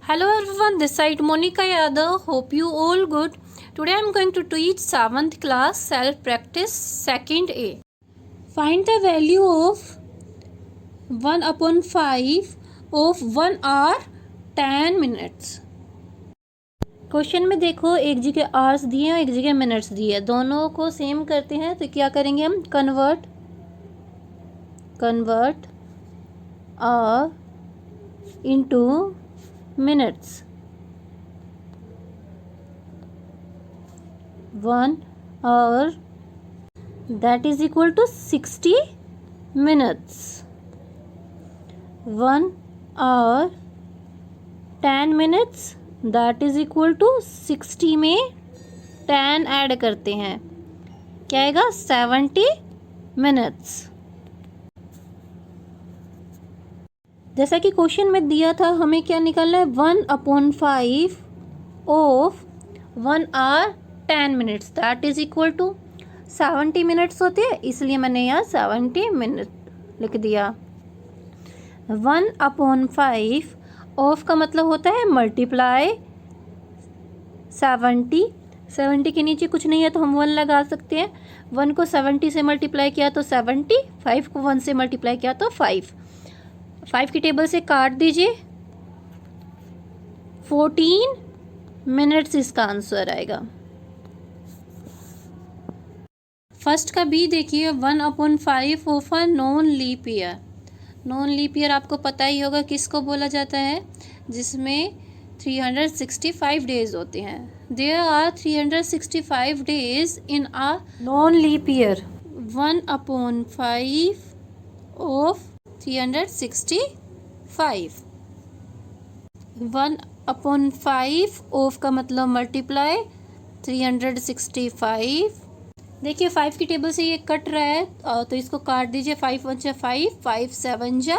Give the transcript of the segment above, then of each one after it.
Hello everyone, this side Monica Yadav. Hope you all good. Today I am going to teach 7th class self practice second A. Find the value of 1 upon 5 of 1 hour 10 minutes. Question में देखो, एक जगह hours दिए हैं, एक जगह minutes दिए हैं, दोनों को सेम करते हैं तो क्या करेंगे हम? Convert our into minutes. 1 hour that is equal to 60 minutes. 1 hour 10 minutes that is equal to 60 में 10 ऐड करते हैं, क्या आएगा? 70 minutes. जैसा कि क्वेश्चन में दिया था, हमें क्या निकालना है? 1 upon 5 of 1 hour 10 minutes that is equal to 70 minutes होते हैं, इसलिए मैंने यहाँ 70 मिनट लिख दिया. 1 upon 5 ऑफ का मतलब होता है मल्टीप्लाई 70 के नीचे कुछ नहीं है तो हम 1 लगा सकते हैं. 1 को 70 से मल्टीप्लाई किया तो 70, 5 को 1 से मल्टीप्लाई किया तो 5 की टेबल से काट दीजिए. 14 मिनट्स इसका आंसर आएगा. फर्स्ट का बी देखिए, 1 upon 5 of a non leap year. Non leap year आपको पता ही होगा किसको बोला जाता है, जिसमें 365 डेज होते हैं. There are 365 days in a non leap year. 1 upon 5 of 365. 1 upon 5 of का मतलब मल्टीप्लाई 365. देखिए 5 की टेबल से ये कट रहा है तो इसको काट दीजिए. 5 1 जा 5, 5 7 जा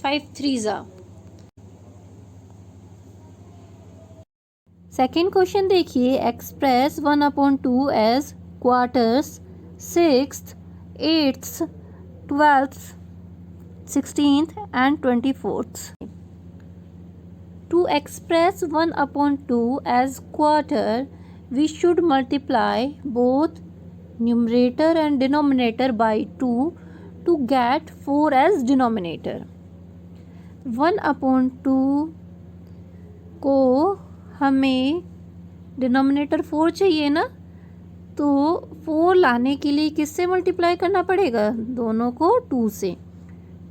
5 3 जा. सेकेंड क्वेश्चन देखिए, express 1 upon 2 as quarters, 6th, 8th, 12th, 16th and 24th. To express 1 upon 2 as quarter, we should multiply both numerator and denominator by 2 to get 4 as denominator. 1 upon 2 को हमें डिनोमिनेटर 4 चाहिए ना, तो 4 लाने के लिए किससे मल्टीप्लाई करना पड़ेगा? दोनों को 2 से.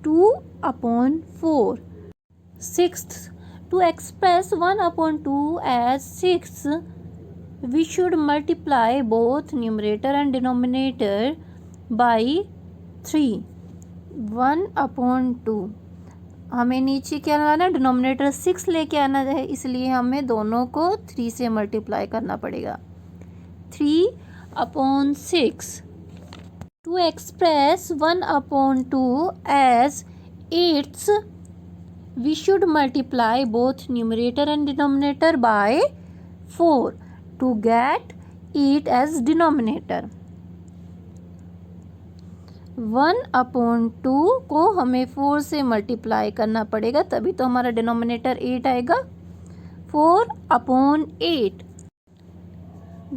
2 upon 4. 6th. To express 1 upon 2 as 6, we should multiply both numerator and denominator by 3. 1 upon 2. हमें नीचे क्या लाना है? डिनोमिनेटर 6 लेके आना है, इसलिए हमें दोनों को 3 से मल्टीप्लाई करना पड़ेगा. 3 upon 6. To express 1 upon 2 as 8ths, we should multiply both numerator and denominator by 4 to get 8 as denominator. 1 upon 2 को हमें 4 से मल्टीप्लाई करना पड़ेगा, तभी तो हमारा डिनोमिनेटर 8 आएगा. 4 upon 8.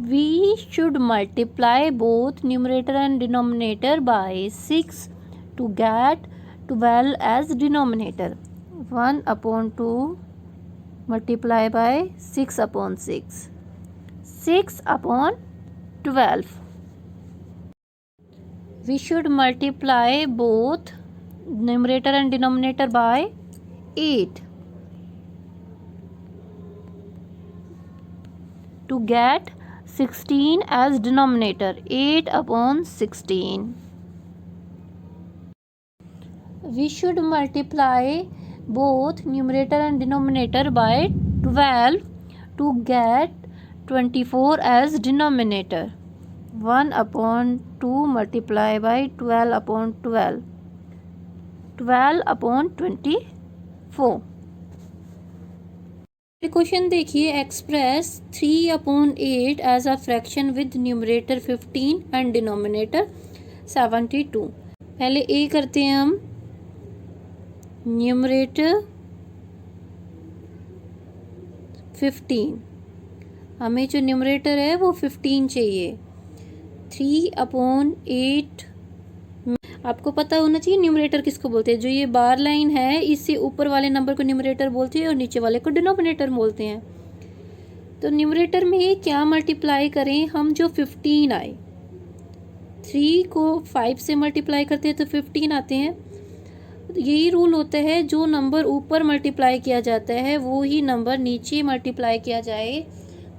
We should multiply both numerator and denominator by 6 to get 12 as denominator. 1 upon 2 multiply by 6 upon 6. 6 upon 12. We should multiply both numerator and denominator by 8 to get 16 as denominator. 8 upon 16. We should multiply both numerator and denominator by 12 to get 24 as denominator. 1 upon 2 multiply by 12 upon 12. 12 upon 24. Question देखिए, express 3 upon 8 as a fraction with numerator 15 and denominator 72. पहले ए करते हैं हम, numerator 15। हमें जो numerator है वो 15 चाहिए। 3/8। आपको पता होना चाहिए न्यूमरेटर किसको बोलते हैं। जो ये बार लाइन है इससे ऊपर वाले नंबर को न्यूमरेटर बोलते हैं और नीचे वाले को डिनोमिनेटर बोलते हैं। तो न्यूमरेटर में क्या मल्टीप्लाई करें हम, जो 15 आए। 3 को 5 से मल्टीप्लाई करते हैं तो 15 आते हैं। तो यही रूल होता है, जो नंबर ऊपर मल्टीप्लाई किया जाता है वो ही नंबर नीचे मल्टीप्लाई किया जाए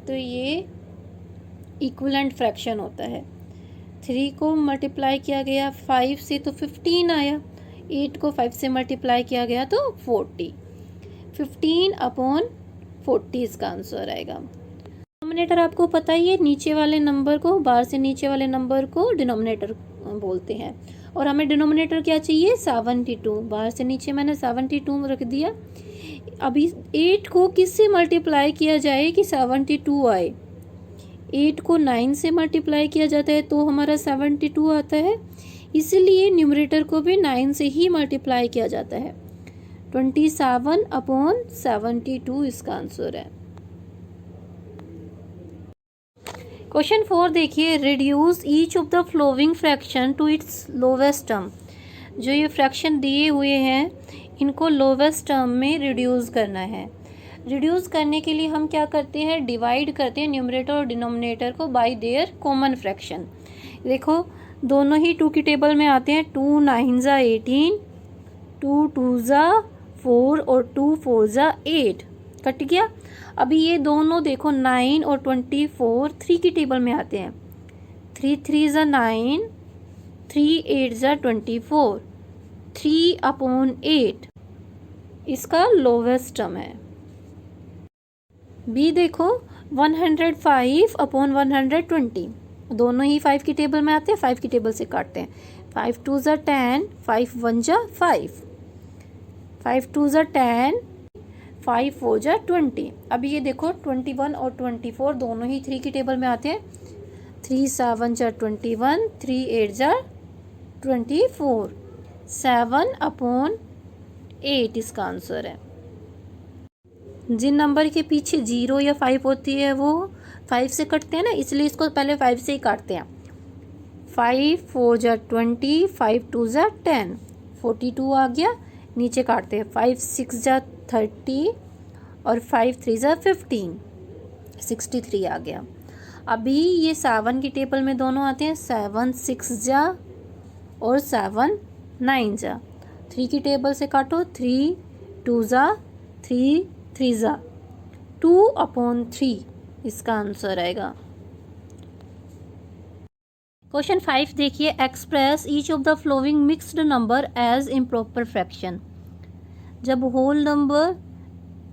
तो ये इक्विवेलेंट फ्रैक्शन होता है। 3 को मल्टीप्लाई किया गया 5 से तो 15 आया। 8 को 5 से मल्टीप्लाई किया गया तो 40। 15/40 इसका आंसर आएगा। डिनोमिनेटर आपको पता ही है, नीचे वाले नंबर को, बाहर से नीचे वाले नंबर को डिनोमिनेटर बोलते हैं। और हमें डिनोमिनेटर क्या चाहिए, 72। बाहर से नीचे मैंने 72 रख दिया। अभी 8 को किससे मल्टीप्लाई किया जाए कि 72 आए। 8 को 9 से मल्टीप्लाई किया जाता है तो हमारा 72 आता है। इसीलिए न्यूमरेटर को भी 9 से ही मल्टीप्लाई किया जाता है। 27/72 इसका आंसर है। क्वेश्चन 4 देखिए, reduce each of the following fraction to its lowest term. जो ये फ्रैक्शन दिए हुए हैं इनको लोवेस्ट टर्म में रिड्यूस करना है। रिड्यूस करने के लिए हम क्या करते हैं, डिवाइड करते हैं न्यूमरेटर और डिनोमिनेटर को बाय देयर कॉमन फ्रैक्शन। देखो दोनों ही 2 की टेबल में आते हैं। 2 9 ज़ा 18, 2 2 ज़ा 4 और 2 4 ज़ा 8, कट गया। अभी ये दोनों देखो 9 और 24 3 की टेबल में आते हैं। 3 3 ज़ा 9, 3 8 ज़ा 24, 3/8 इसका लोवेस्ट टर्म है। बी देखो 105/120, दोनों ही 5 की टेबल में आते हैं। 5 की टेबल से काटते हैं। 5 2 ज़ा 10, 5 1 ज़ा 5, 5 2 ज़ा 10, 5 4 ज़ा 20। अभी ये देखो 21 और 24 दोनों ही 3 की टेबल में आते हैं। 3 7 ज़ा 21, 3 8 ज़ा 24, 7/8 इसका आंसर है। जिन नंबर के पीछे 0 या 5 होती है वो 5 से कटते हैं ना, इसलिए इसको पहले 5 से ही काटते हैं। 5 4 ज़ा 20, 5 2 ज़ा 10, 42 आ गया। नीचे काटते हैं। 5 6 ज़ा 30 और 5 3 ज़ा 15, 63 आ गया। अभी ये 7 की टेबल में दोनों आते हैं। 7 6 ज़ा और 7 9 ज़ा। 3 की टेबल से काटो। 3 2 ज़ा 3, 3 ज़ा 2/3 इसका आंसर आएगा। क्वेश्चन 5 देखिए, express each of the following mixed number as improper fraction. जब होल नंबर,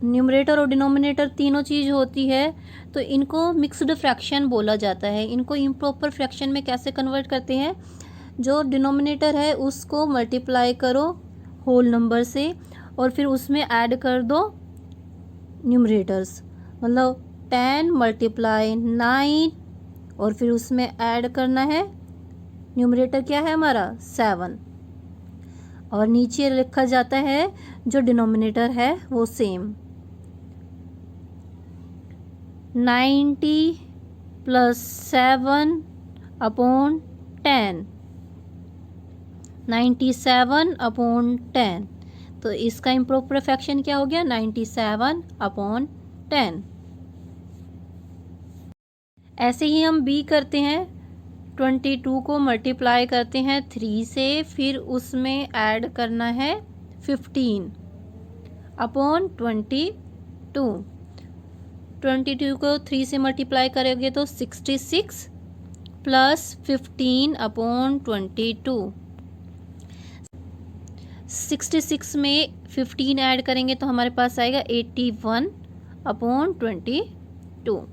न्यूमरेटर और डिनोमिनेटर तीनों चीज़ होती है तो इनको मिक्स्ड फ्रैक्शन बोला जाता है। इनको इम्प्रॉपर फ्रैक्शन में कैसे कन्वर्ट करते हैं, जो डिनोमिनेटर है उसको मल्टीप्लाई करो होल नंबर से और फिर उसमें ऐड कर दो न्यूमरेटर्स। मतलब 10 × 9 और फिर उसमें ऐड करना है न्यूमरेटर क्या है हमारा 7, और नीचे लिखा जाता है जो डिनोमिनेटर है वो सेम। 90 + 7/10, 97/10। तो इसका इम्प्रॉपर फ्रैक्शन क्या हो गया, 97/10। ऐसे ही हम बी करते हैं। 22 को मल्टीप्लाई करते हैं 3 से, फिर उसमें ऐड करना है 15/22। 22 को 3 से मल्टीप्लाई करोगे तो 66 + 15/22। 66 में 15 ऐड करेंगे तो हमारे पास आएगा 81/22।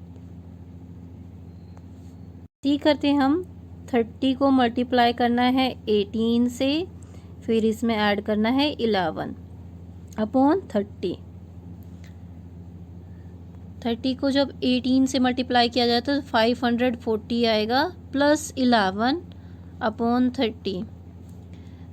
सी करते हैं हम। 30 को मल्टीप्लाई करना है 18 से, फिर इसमें ऐड करना है 11/30। 30 को जब 18 से मल्टीप्लाई किया जाए तो 540 आएगा प्लस 11/30।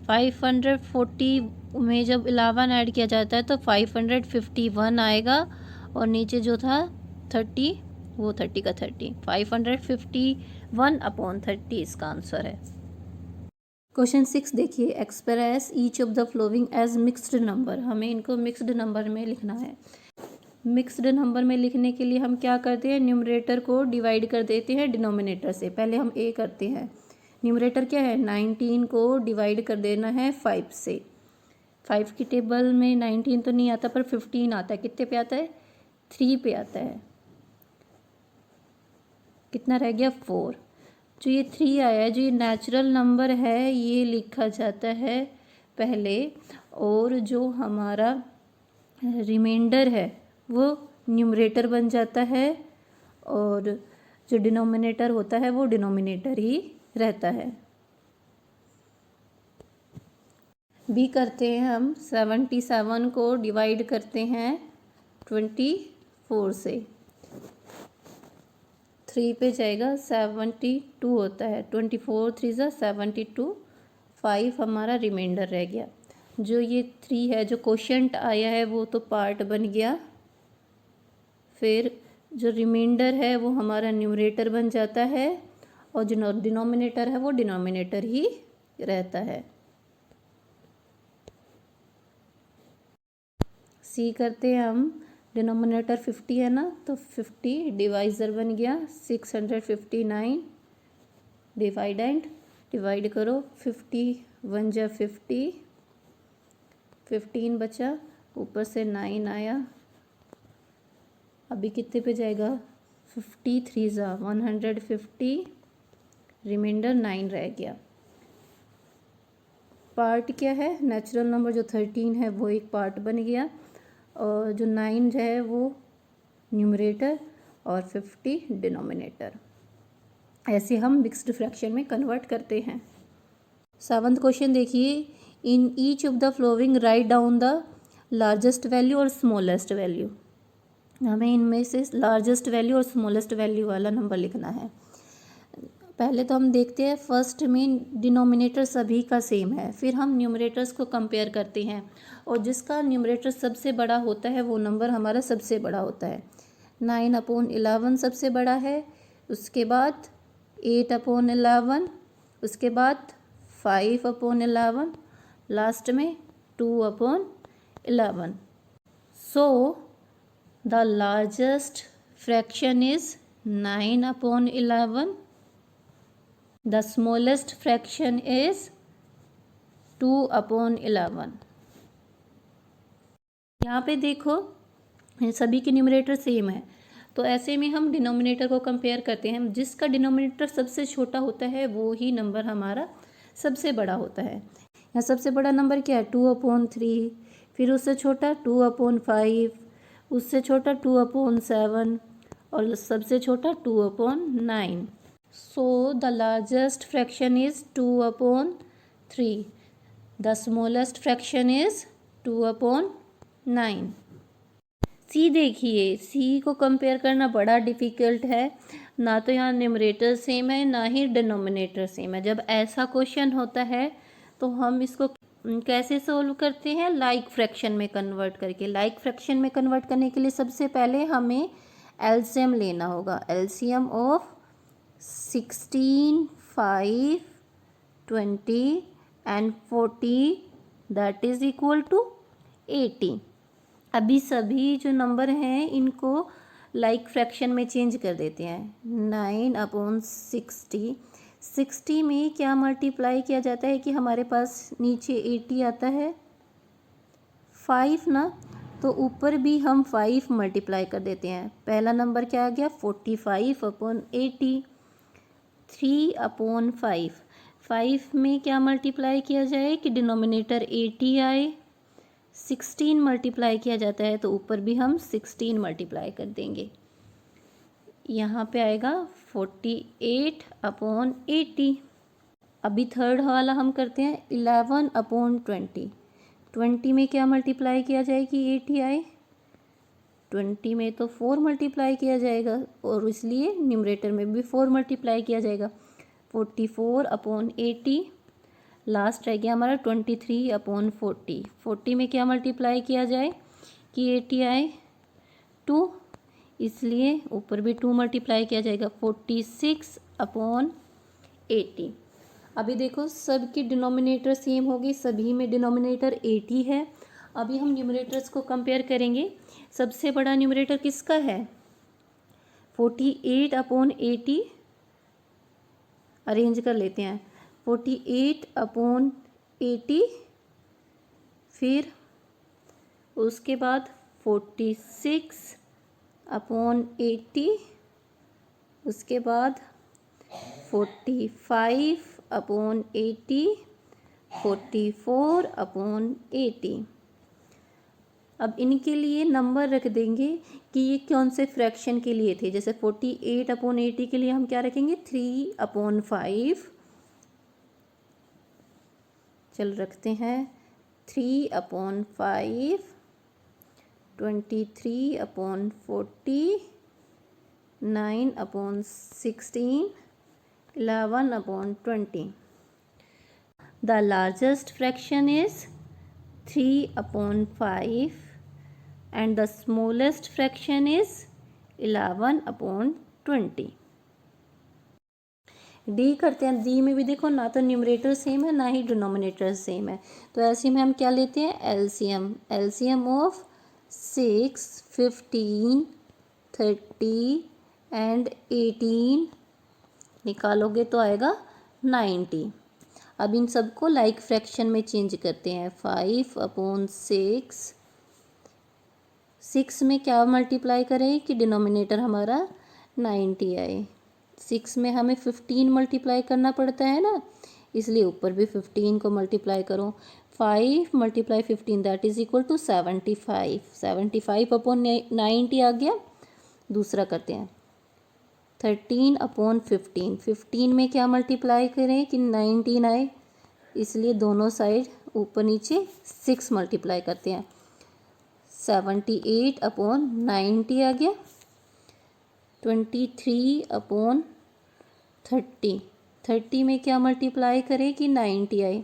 540 में जब 11 ऐड किया जाता है तो 551 आएगा और नीचे जो था 30, वो 30 का 30, 551/30 इसका आंसर है। क्वेश्चन 6 देखिए, express each of the following as mixed number. हमें इनको मिक्स्ड नंबर में लिखना है। मिक्स्ड नंबर में लिखने के लिए हम क्या करते हैं, न्यूमरेटर को डिवाइड कर देते हैं डिनोमिनेटर से। पहले हम ए करते हैं। न्यूमरेटर क्या है, 19 को डिवाइड कर देना है 5 से। 5 की टेबल में 19 तो नहीं आता, पर 15 आता है। कितने पे आता है, 3 पे आता है। कितना रह गया, 4। जो ये 3 आया है, जो ये नेचुरल नंबर है, ये लिखा जाता है पहले, और जो हमारा रिमाइंडर है वो न्यूमरेटर बन जाता है, और जो डिनोमिनेटर होता है वो डिनोमिनेटर ही रहता है। बी करते हैं हम। 77 को डिवाइड करते हैं 24 से। 3 पे जाएगा, 72 होता है। 24 3 ज़ा 72, 5 हमारा रिमाइंडर रह गया। जो ये 3 है, जो कोशेंट आया है, वो तो पार्ट बन गया। फिर जो रिमाइंडर है वो हमारा न्यूमरेटर बन जाता है, और जो डिनोमिनेटर है वो डिनोमिनेटर ही रहता है। सी करते हैं हम। डिनोमिनेटर 50 है ना, तो 50 डिवाइज़र बन गया। 659 डिवाइडेंड, डिवाइड करो। 50 1 जा 50, 15 बचा, ऊपर से 9 आया। अभी कितने पे जाएगा, 53 ज़ा 150, रिमाइंडर 9 रह गया। पार्ट क्या है, नेचुरल नंबर जो 13 है वो एक पार्ट बन गया, और जो 9 है वो न्यूमरेटर, और 50 डिनोमिनेटर। ऐसे हम मिक्स्ड फ्रैक्शन में कन्वर्ट करते हैं। 7th क्वेश्चन देखिए, in each of the flowing write down the largest value और स्मॉलेस्ट वैल्यू। हमें इनमें से लार्जेस्ट वैल्यू और स्मॉलेस्ट वैल्यू वाला नंबर लिखना है। पहले तो हम देखते हैं, फर्स्ट में डिनोमिनेटर सभी का सेम है, फिर हम न्यूमरेटर्स को कंपेयर करते हैं, और जिसका न्यूमरेटर सबसे बड़ा होता है वो नंबर हमारा सबसे बड़ा होता है। 9/11 सबसे बड़ा है, उसके बाद 8/11, उसके बाद 5/11, लास्ट में 2/11। So the largest fraction is 9/11। The smallest fraction is 2/11। यहाँ पे देखो, सभी के न्यूमरेटर सेम है, तो ऐसे में हम डिनोमिनेटर को कंपेयर करते हैं। जिसका डिनोमिनेटर सबसे छोटा होता है वो ही नंबर हमारा सबसे बड़ा होता है। यहाँ सबसे बड़ा नंबर क्या है, 2/3, फिर उससे छोटा 2/5, उससे छोटा 2/7, और सबसे छोटा 2/9। So the largest fraction is 2/3. The smallest fraction is 2/9. सी देखिए, सी को कंपेयर करना बड़ा डिफ़िकल्ट है। ना तो यहाँ न्यूमरेटर सेम है, ना ही डिनोमिनेटर सेम है। जब ऐसा क्वेश्चन होता है तो हम इसको कैसे सोल्व करते हैं, लाइक फ्रैक्शन में कन्वर्ट करके। लाइक फ्रैक्शन में कन्वर्ट करने के लिए सबसे पहले हमें एलसीएम लेना होगा। LCM of 16, 5, 20 and 40 that is equal to 80। अभी सभी जो नंबर हैं इनको लाइक फ्रैक्शन में चेंज कर देते हैं। 9/60, 60 में क्या मल्टीप्लाई किया जाता है कि हमारे पास नीचे 80 आता है, 5 ना, तो ऊपर भी हम 5 मल्टीप्लाई कर देते हैं। पहला नंबर क्या आ गया, 45/80। 3/5, 5 में क्या मल्टीप्लाई किया जाए कि डिनोमिनेटर 80 आए। 16 मल्टीप्लाई किया जाता है तो ऊपर भी हम 16 मल्टीप्लाई कर देंगे। यहाँ पे आएगा 48/80। अभी थर्ड वाला हम करते हैं 11/20। 20 में क्या मल्टीप्लाई किया जाए कि 80 आए। 20 में तो 4 मल्टीप्लाई किया जाएगा, और इसलिए न्यूमरेटर में भी 4 मल्टीप्लाई किया जाएगा। 44/80। लास्ट रह गया हमारा 23/40। 40 में क्या मल्टीप्लाई किया जाए कि 80 आए। 2 इसलिए ऊपर भी 2 मल्टीप्लाई किया जाएगा, 46/80। अभी देखो सबकी डिनोमिनेटर सेम होगी, सभी में डिनोमिनेटर 80 है। अभी हम न्यूमरेटर्स को कंपेयर करेंगे। सबसे बड़ा न्यूमरेटर किसका है? 48/80। अरेंज कर लेते हैं, 48/80, फिर उसके बाद 46/80, उसके बाद 45/80, 44/80। अब इनके लिए नंबर रख देंगे कि ये कौन से फ्रैक्शन के लिए थे। जैसे 48/80 के लिए हम क्या रखेंगे? 3/5। चल रखते हैं 3/5, 23/40, 9/16, 11/20. The largest fraction is 3/5 and the smallest fraction is 11/20. D करते हैं। डी में भी देखो ना तो न्यूमरेटर सेम है ना ही डिनोमिनेटर सेम है, तो ऐसे में हम क्या लेते हैं? एलसीएम। एलसीएम ऑफ 6, 15, 30 एंड 18 निकालोगे तो आएगा 90। अब इन सबको लाइक फ्रैक्शन में चेंज करते हैं। 5/6, 6 में क्या मल्टीप्लाई करें कि डिनोमिनेटर हमारा 90 आए। 6 में हमें 15 मल्टीप्लाई करना पड़ता है ना, इसलिए ऊपर भी 15 को मल्टीप्लाई करो। 5 × 15 दैट इज इक्वल टू 75। 75/90 आ गया। दूसरा करते हैं 13/15। 15 में क्या मल्टीप्लाई करें कि 19 आए, इसलिए दोनों साइड ऊपर नीचे 6 मल्टीप्लाई करते हैं। 78/90 आ गया। 23/30। 30 में क्या मल्टीप्लाई करें कि 90 आए,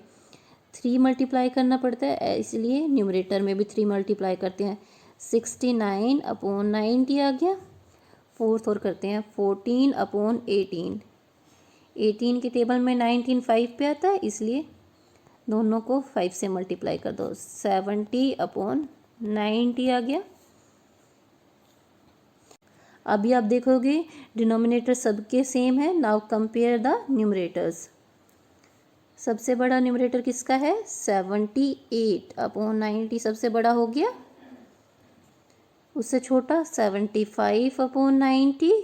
3 मल्टीप्लाई करना पड़ता है, इसलिए न्यूमरेटर में भी 3 मल्टीप्लाई करते हैं। 69/90 आ गया। फोर्थ और करते हैं 14/18। 18 के टेबल में 19 5 पे आता है, इसलिए दोनों को 5 से मल्टीप्लाई कर दो। 70/90 आ गया। अभी आप देखोगे डिनोमिनेटर सबके सेम है। Now compare the numerators. सबसे बड़ा न्यूमरेटर किसका है? 78/90 सबसे बड़ा हो गया। उससे छोटा 75/90,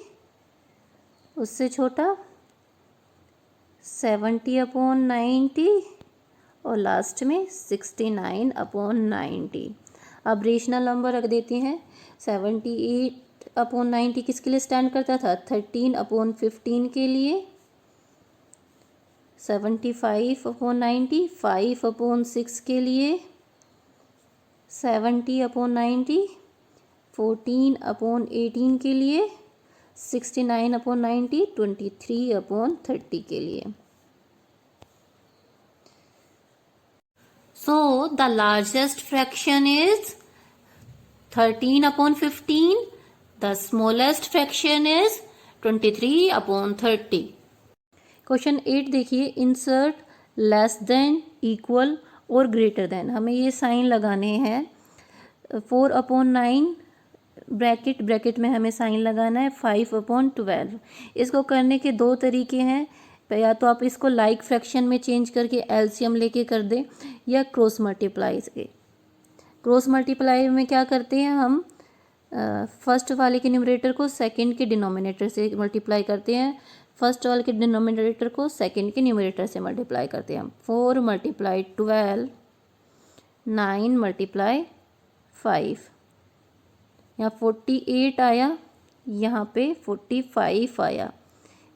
उससे छोटा 70/90 और लास्ट में 69/90। अब रेशनल नंबर रख देते हैं। 78/90 किसके लिए स्टैंड करता था? 13/15 के लिए। 75/90 5/6 के लिए। 70/90 14/18 के लिए। 69/90 23/30 के लिए। So the largest fraction is 13/15. The smallest fraction is 23/30. Question 8 देखिए, इंसर्ट लेस देन, इक्वल और ग्रेटर देन। हमें ये साइन लगाने हैं। 4/9 ब्रैकेट में हमें साइन लगाना है। 5/12। इसको करने के दो तरीके हैं, या तो आप इसको लाइक फ्रैक्शन में चेंज करके एलसीएम लेके कर दें, या क्रॉस मल्टीप्लाई से। क्रॉस मल्टीप्लाई में क्या करते हैं हम? फर्स्ट वाले के न्यूमरेटर को सेकंड के डिनोमिनेटर से मल्टीप्लाई करते हैं, फर्स्ट वाले के डिनोमिनेटर को सेकंड के न्यूमरेटर से मल्टीप्लाई करते हैं। 4 × 12, 9 × 5। यहाँ 48 आया, यहाँ पे 45 आया।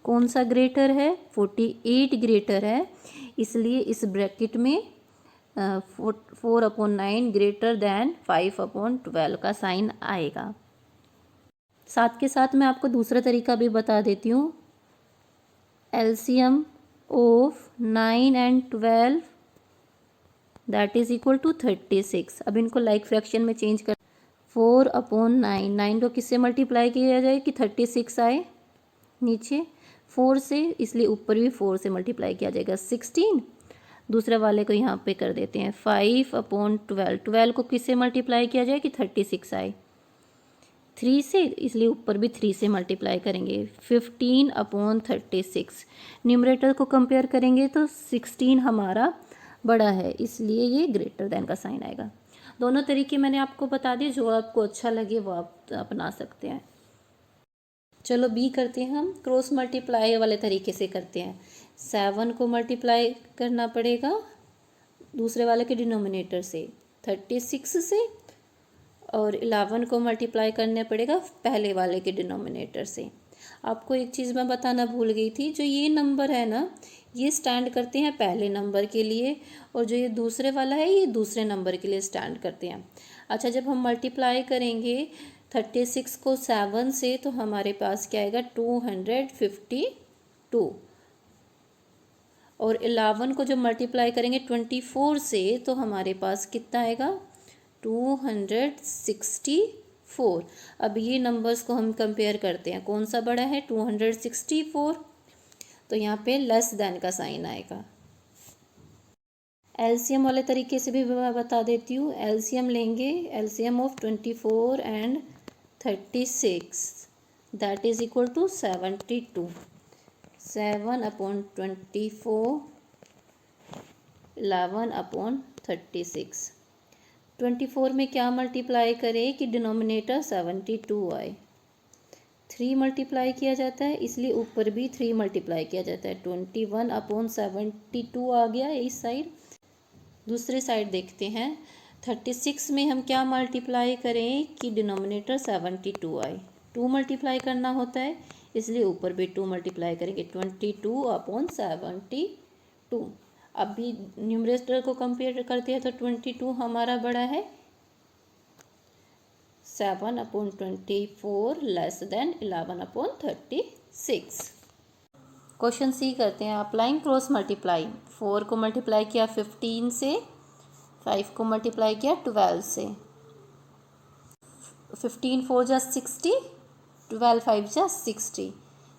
कौन सा ग्रेटर है? 48 ग्रेटर है, इसलिए इस ब्रैकेट में 4/9 ग्रेटर देन 5/12 का साइन आएगा। साथ के साथ मैं आपको दूसरा तरीका भी बता देती हूँ। LCM of 9 and 12 that is equal to 36। अब इनको लाइक फ्रैक्शन में चेंज कर 4/9, 9 को किससे मल्टीप्लाई किया जाए कि 36 आए नीचे 4 से, इसलिए ऊपर भी 4 से मल्टीप्लाई किया जाएगा 16। दूसरे वाले को यहाँ पे कर देते हैं 5/12, 12 को किससे मल्टीप्लाई किया जाए कि 36 आए 3 से, इसलिए ऊपर भी 3 से मल्टीप्लाई करेंगे 15/36। न्यूमरेटर को कंपेयर करेंगे तो 16 हमारा बड़ा है, इसलिए ये ग्रेटर देन का साइन आएगा। दोनों तरीके मैंने आपको बता दिए, जो आपको अच्छा लगे वो आप अपना सकते हैं। चलो बी करते हैं हम, क्रॉस मल्टीप्लाई वाले तरीके से करते हैं। 7 को मल्टीप्लाई करना पड़ेगा दूसरे वाले के डिनोमिनेटर से 36 से, और 11 को मल्टीप्लाई करना पड़ेगा पहले वाले के डिनोमिनेटर से। आपको एक चीज़ मैं बताना भूल गई थी, जो ये नंबर है ना, ये स्टैंड करते हैं पहले नंबर के लिए, और जो ये दूसरे वाला है ये दूसरे नंबर के लिए स्टैंड करते हैं। अच्छा, जब हम मल्टीप्लाई करेंगे 36 को 7 से तो हमारे पास क्या आएगा 252, और 11 को जब मल्टीप्लाई करेंगे 24 से तो हमारे पास कितना आएगा 264। अब ये नंबर्स को हम कंपेयर करते हैं, कौन सा बड़ा है 264, तो यहाँ पे लेस देन का साइन आएगा। एलसीएम वाले तरीके से भी मैं बता देती हूँ। एलसीएम लेंगे, LCM of 24 and 36, that is equal to 72। 7/24, 11/36। 24 में क्या मल्टीप्लाई करें कि डिनोमिनेटर 72 आए। 3 मल्टीप्लाई किया जाता है, इसलिए ऊपर भी 3 मल्टीप्लाई किया जाता है। 21/72 आ गया इस साइड। दूसरी साइड देखते हैं, 36 में हम क्या मल्टीप्लाई करें कि डिनोमिनेटर 72 आए। 2 मल्टीप्लाई करना होता है, इसलिए ऊपर भी 2 मल्टीप्लाई करेंगे 22/72। अब भी न्यूमरेटर को कंपेयर करते हैं तो 22 हमारा बड़ा है, 7/24 लेस देन 11/36। क्वेश्चन सी करते हैं, अप्लाइंग क्रॉस मल्टीप्लाई। 4 को मल्टीप्लाई किया 15 से, 5 को मल्टीप्लाई किया 12 से। 15 4 जा 60, 12 5 जा 60,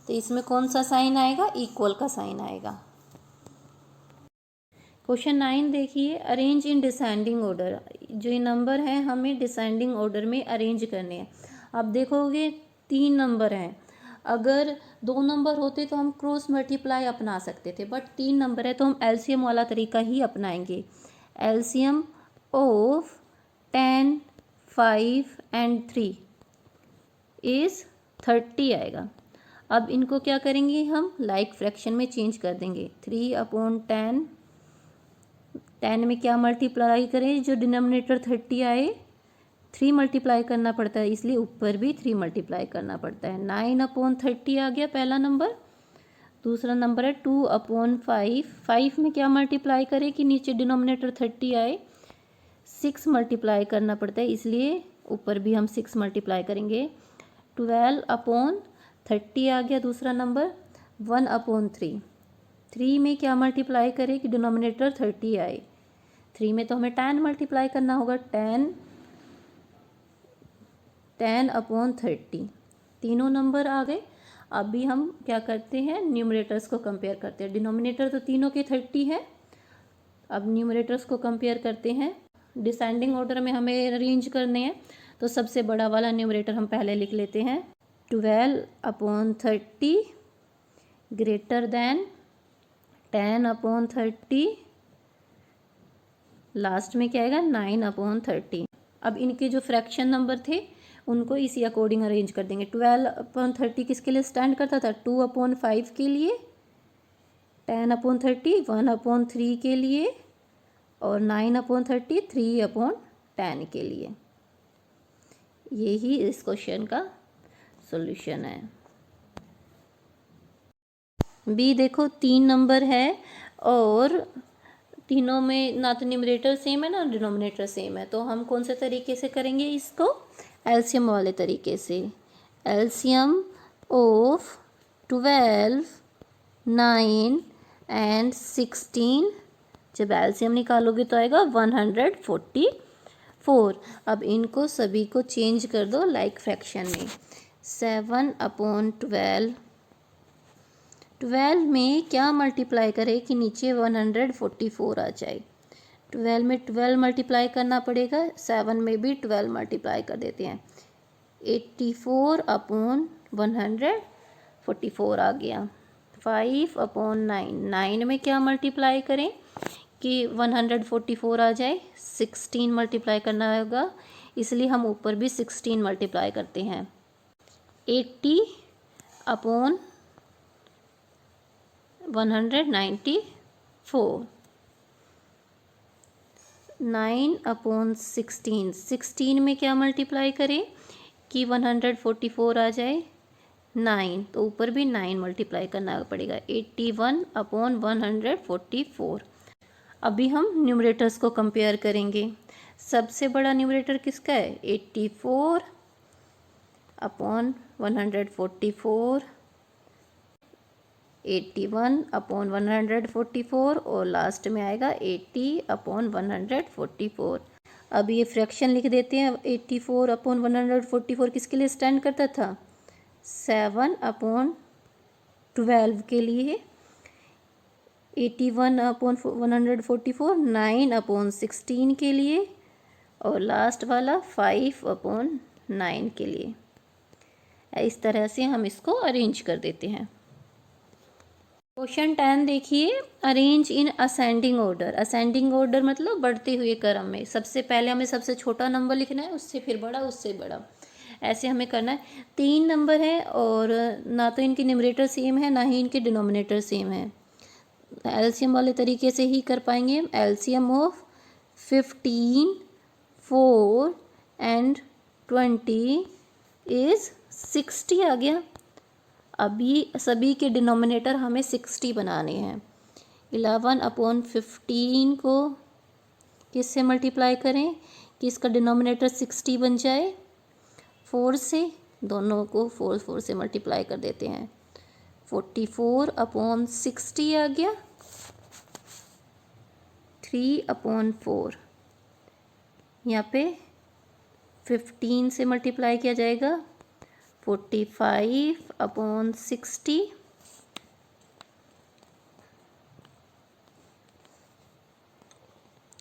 तो इसमें कौन सा साइन आएगा, इक्वल का साइन आएगा। क्वेश्चन 9 देखिए, अरेंज इन डिसेंडिंग ऑर्डर। जो ये नंबर है हमें डिसेंडिंग ऑर्डर में अरेंज करने हैं। आप देखोगे 3 नंबर हैं, अगर 2 नंबर होते तो हम क्रॉस मल्टीप्लाई अपना सकते थे, बट 3 नंबर है तो हम एलसीएम वाला तरीका ही अपनाएंगे। एलसीएम ऑफ 10, 5 एंड 3 इज़ 30 आएगा। अब इनको क्या करेंगे हम, लाइक फ्रैक्शन में चेंज कर देंगे। 3/10, 10 में क्या मल्टीप्लाई करें, जो डिनोमिनेटर 30 आए 3 मल्टीप्लाई करना पड़ता है, इसलिए ऊपर भी 3 मल्टीप्लाई करना पड़ता है। 9/30 आ गया पहला नंबर। दूसरा नंबर है 2/5, 5 में क्या मल्टीप्लाई करें कि नीचे डिनोमिनेटर 30 आए, 6 मल्टीप्लाई करना पड़ता है, इसलिए ऊपर भी हम 6 मल्टीप्लाई करेंगे। 12/30 आ गया दूसरा नंबर। 1/3, 3 में क्या मल्टीप्लाई करें कि डिनोमिनेटर 30 आए, 3 में तो हमें 10 मल्टीप्लाई करना होगा। 10/30, तीनों नंबर आ गए। अभी हम क्या करते हैं, न्यूमरेटर्स को कंपेयर करते हैं। डिनोमिनेटर तो तीनों के 30 है, अब न्यूमरेटर्स को कंपेयर करते हैं। डिसेंडिंग ऑर्डर में हमें अरेंज करने हैं, तो सबसे बड़ा वाला न्यूमरेटर हम पहले लिख लेते हैं। 12/30 ग्रेटर देन 10/30, लास्ट में क्या आएगा 9/30। अब इनके जो फ्रैक्शन नंबर थे उनको इसी अकॉर्डिंग अरेंज कर देंगे। 12/30 किसके लिए स्टैंड करता था, 2/5 के लिए, 10/30 1/3 के लिए, और 9/30 3/10 के लिए। यही इस क्वेश्चन का सॉल्यूशन है। बी देखो 3 नंबर है और तीनों में ना तो न्यूमरेटर सेम है ना डिनोमिनेटर सेम है, तो हम कौन से तरीके से करेंगे इसको, एलसीएम वाले तरीके से। एलसीएम ऑफ 12, 9 एंड 16, जब एलसीएम निकालोगे तो आएगा 144। 4। अब इनको सभी को चेंज कर दो लाइक फ्रैक्शन में। 7/12, 12 में क्या मल्टीप्लाई करें कि नीचे 144 आ जाए। 12 में 12 मल्टीप्लाई करना पड़ेगा, 7 में भी 12 मल्टीप्लाई कर देते हैं। 84/144 आ गया। 5/9, 9 में क्या मल्टीप्लाई करें कि 144 आ जाए। 16 मल्टीप्लाई करना होगा, इसलिए हम ऊपर भी 16 मल्टीप्लाई करते हैं। 80/194, 9/16, 16 में क्या मल्टीप्लाई करें कि 144 आ जाए। 9, तो ऊपर भी 9 मल्टीप्लाई करना पड़ेगा। 81/144। अभी हम न्यूमरेटर्स को कंपेयर करेंगे। सबसे बड़ा न्यूमरेटर किसका है? 84/144, 81/144 और लास्ट में आएगा 80/144। अब ये फ्रैक्शन लिख देते हैं। 84/144 किसके लिए स्टैंड करता था? 7/12 के लिए। 81/144 9/16 के लिए और लास्ट वाला 5/9 के लिए। इस तरह से हम इसको अरेंज कर देते हैं। क्वेश्चन 10 देखिए, arrange in ascending order. Ascending order मतलब बढ़ते हुए क्रम में। सबसे पहले हमें सबसे छोटा नंबर लिखना है, उससे फिर बड़ा, उससे बड़ा, ऐसे हमें करना है। 3 नंबर है और ना तो इनके न्यूमरेटर सेम है ना ही इनके डिनोमिनेटर सेम है। एलसीएम वाले तरीके से ही कर पाएंगे हम। एलसीएम ऑफ 15, 4 एंड 20 इज 60 आ गया। अभी सभी के डिनोमिनेटर हमें 60 बनाने हैं। 11/15 को किससे मल्टीप्लाई करें कि इसका डिनोमिनेटर 60 बन जाए? 4 से। दोनों को 4 से मल्टीप्लाई कर देते हैं। 44/60 आ गया। 3/4 यहाँ पे 15 से मल्टीप्लाई किया जाएगा। 45/60,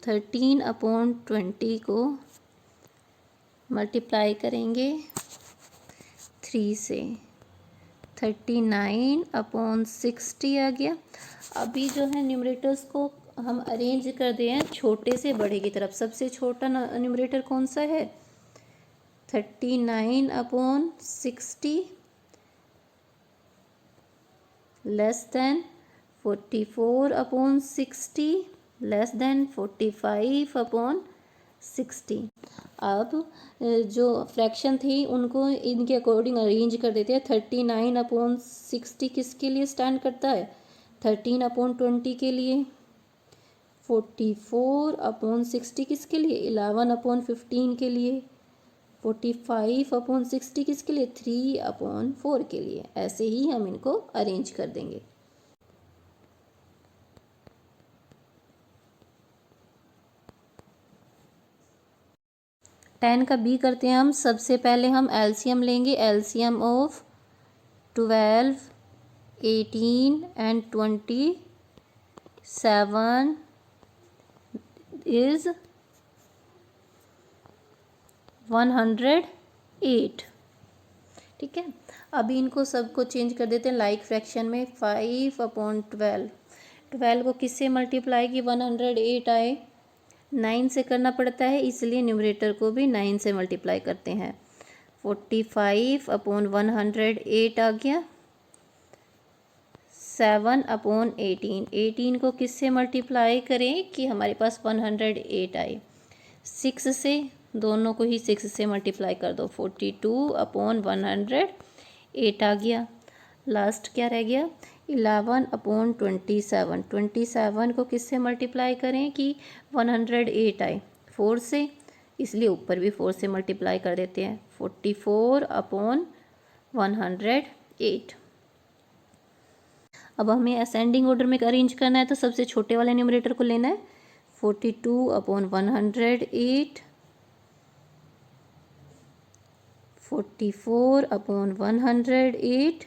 13/20 को मल्टीप्लाई करेंगे 3 से। 39/60 आ गया। अभी जो है न्यूमरेटर्स को हम अरेंज कर दिए हैं छोटे से बड़े की तरफ। सबसे छोटा न्यूमरेटर कौन सा है? 39/60 लेस देन 44/60 लेस देन 45/60। अब जो फ्रैक्शन थी उनको इनके अकॉर्डिंग अरेंज कर देते हैं। 39/60 किसके लिए स्टैंड करता है? 13/20 के लिए। 44/60 किसके लिए? 11/15 के लिए। 45/60 किसके लिए? 3/4 के लिए। ऐसे ही हम इनको अरेंज कर देंगे। टेन का बी करते हैं हम। सबसे पहले हम एलसीएम लेंगे। LCM of 12, 18 and 27 is 108। ठीक है, अभी इनको सबको चेंज कर देते हैं लाइक फ्रैक्शन में। 5/12, 12 को किससे मल्टीप्लाई की 108 आए? 9 से करना पड़ता है, इसलिए न्यूमरेटर को भी 9 से मल्टीप्लाई करते हैं। 45/108 आ गया। 7/18, 18 को किससे मल्टीप्लाई करें कि हमारे पास 108 आए? 6 से। दोनों को ही 6 से मल्टीप्लाई कर दो। 42/108 आ गया। लास्ट क्या रह गया? 11/27, 27 को किससे मल्टीप्लाई करें कि 108 आए? 4 से, इसलिए ऊपर भी 4 से मल्टीप्लाई कर देते हैं। 44/108। अब हमें असेंडिंग ऑर्डर में अरेंज करना है, तो सबसे छोटे वाले न्यूमरेटर को लेना है। 42/108 44/108,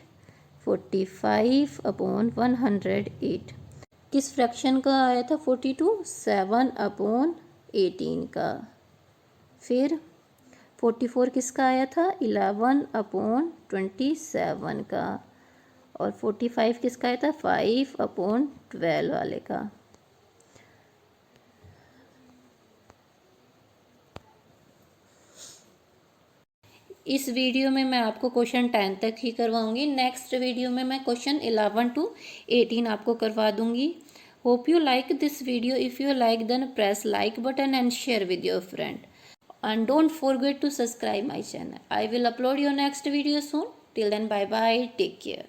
45/108। किस फ्रैक्शन का आया था 42? 7/18 का। फिर 44 किसका आया था? 11/27 का। और 45 किसका आया था? 5/12 वाले का। इस वीडियो में मैं आपको क्वेश्चन 10 तक ही करवाऊंगी। नेक्स्ट वीडियो में मैं क्वेश्चन 11 to 18 आपको करवा दूंगी। Hope you like this video. If you like then press like button and share with your friend. And don't forget to subscribe my channel. I will upload your next video soon. Till then, bye bye. Take care.